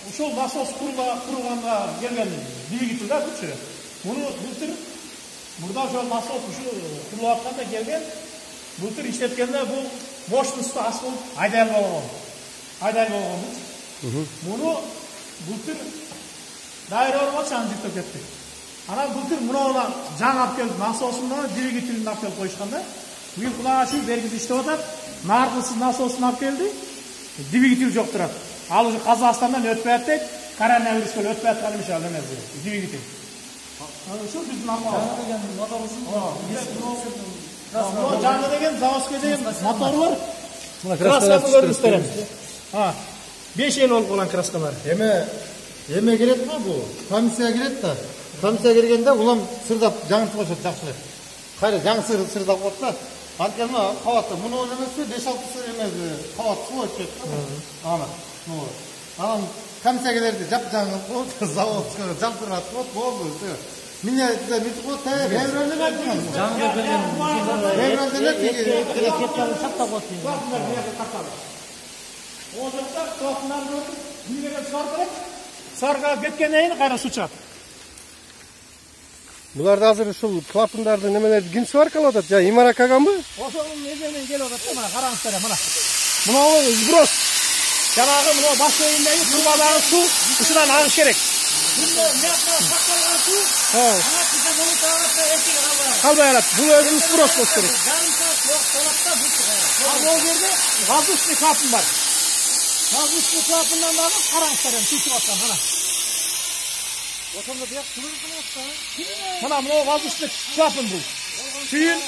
ушул насос курганга келген двигатель да күчү. Муну былтыр мурда ошол насос ушу курулуп атканда келген. Былтыр иштеткенде бул мощносту аз болуп айдалып болгон. Муну былтыр дайра болмочу аны жүктөп кеттик. Анан былтыр муну жаңы алып келип насосун двигателин алып келип коюшкан да. Быйыл кудай ачып бергиз иштеп атат. Наркылсыз насосын алып келди. Двигатель жок турат. Ал уже Казакстандан өтпөй атат. Коронавируска өтпөй аткан эмес ал эмес двигатель. Ошо биздин акыбыз. Жаңы деген заводской деген мотор бар. Мына красканы көрүнүп беремиз. 5 ел болуп калган краскалар. Эме келет го бул? Комиссия келет да. Комиссия келгенде улам сырдап жаңыртып коюшат жакшылап. Кайра жаңы сырдап коет да. Анткени кабатта муну эмеси 5-6 сыр эмеси кабат суу өтүп кетти. Анан комиссия келерди жап-жаңы коет, заводко жалтырат коет, болду. Меня митип коет, реврелдеп айткан. Жаңыда келген реврелдеп кептелип сактап коет. О жакта тоқунан үйгө чыгарып берет. Сарга кеткенден кийин кайра суу чыгат. Буларды азыр ушул клапандарды немелерди ким сваркалап атат? Жа имарат каганбы? Ошонун эженен келип атат да, мына караңыздар, мына. Мына сброс. Жанагы мына баш өйүндөгү турбадагы суу ушунан агыш керек. Калбай алат. Бул өзү сброс болуш керек. Ал жерде воздушный клапан бар. Воздушный клапандан дагы караңыздар, суу чыгып аткан мына. Ошондо бияк суу чыгат. Мына воздушный клапан бул. Сүйүн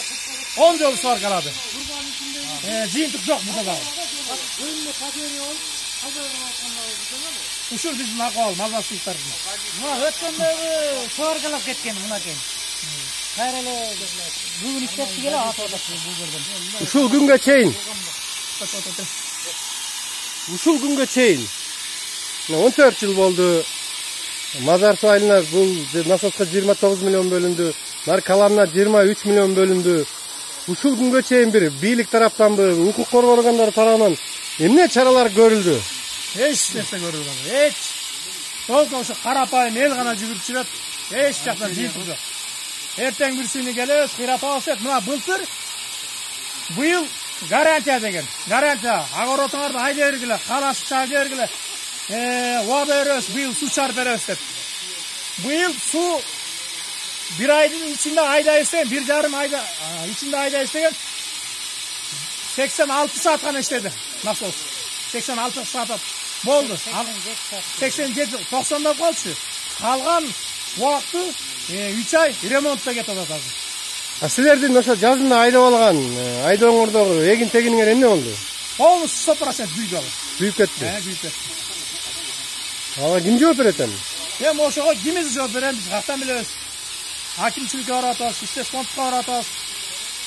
10 жолу сваркалады. Жыйынтык жок буда дагы. Өйүндө кадери болуп, кайдагы атканда ушул биздин акыбал мазасыздыктар. Мына өткөндөгү сваркалап кеткен мынакей. Кайра эле бүгүн иштепти келе атып атат бул жерден. Ушул күнгө чейин. Ушул күнгө чейин. 14 жыл болду. Мазар суу айылына бул насоска 29 миллион бөлүндү. Нар каламына 23 миллион бөлүндү. Ушул күнгө чейин бир бийлик тараптанбы, укук коргоо органдары тарабынан эмне чаралар көрүлдү? Эч нерсе көрүлгөн. Эч. Толку ошо карапайым эл гана жүгүрүп жүрөт. Эч жактан жыйынтык жок. Эртең бирсини келебиз, кыйратабыз деп. Мына былтыр быйыл гарантия деген. Гарантия. Огородуңарды айдай бергиле, калашты айдай бергиле. Убада беребиз, быйыл суу чыгарып беребиз деп. Быйыл суу bir айдын ичинде айдайбыз деген, 1,5 айда ичинде айдайбыз деген 86 саат гана иштеди насос. 86 саат болду. 87-90 калчу. Калган убакты 3 ай ремонтта кетип атат азыр. Силердин ошо жазында айдап алган айдооңордогу эгин тегиниңер эмне болду? Полностью 100% күйүп алды. Күйүп кетти. Күйүп кетти. Ага ким жооп берет эми? Эми ошого кимиз жооп беребиз, каттан билебиз. Акимчиликке баратабыз, иштеш фондко баратабыз.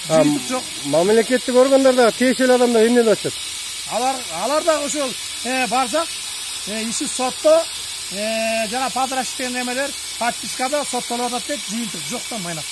Жыйынтык жок. Мамлекеттик органдарда тиешелүү адамдар эмне деп атат? Алар да ошол барсак, иши сотто жана подрядчиктен эмелер подпискада соттолуп атат деп жыйынтык жок да майнап.